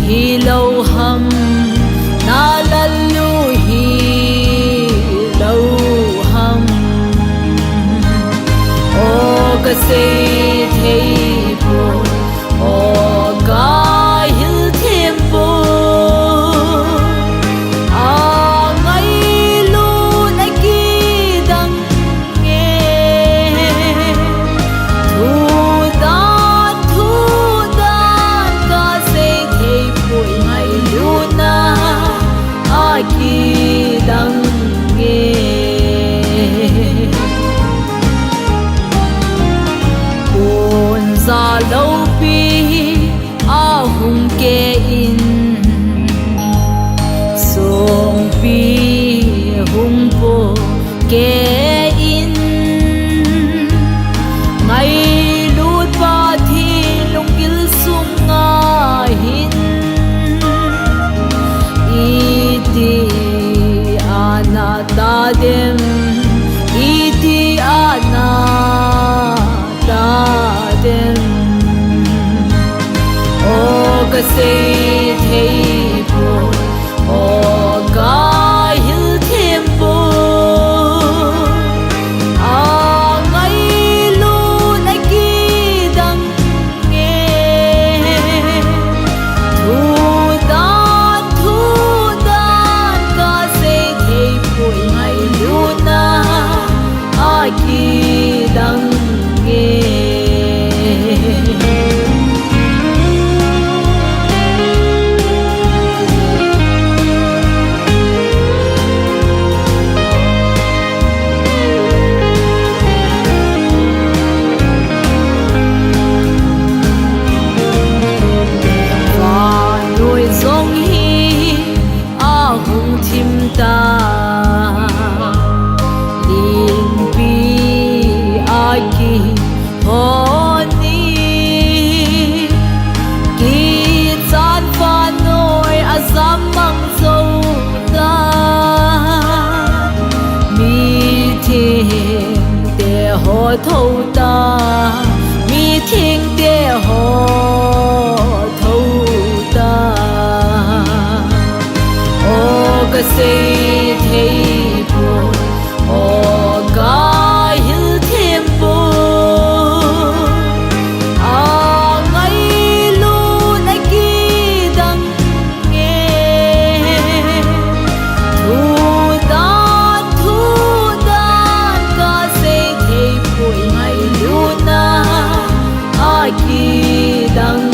hi lâu hầm na lần lu hi lâu hầm ô cái say thấy buồn ô cái hiu thêm buồn à ngày lu nay kia đắng nghe thu đan cái say thấy buồn ngày lu na ai kia đắng nghe za lâu pi a hung ke in song pi hung po ke in ngày lut pa thi lung gil sung nga hin iti ana ta dem iti ana ta dem ô cái say thấy buồn ô cái hiu thêm buồn à ngày lu nay kia đắng nghe thu đan cái say thấy buồn ngày lu na ai kia đắng nghe ta linh bi ai ki honi ki chan pha noi azam mang zo ta mi thiên te ho thâu ta mi thiên te ho thâu ta cái say thấy buồn ô cái hiu thêm buồn à ngày lu nay kia đắng nghe thu đan cái say thấy buồn ngày lu na ai kia đắng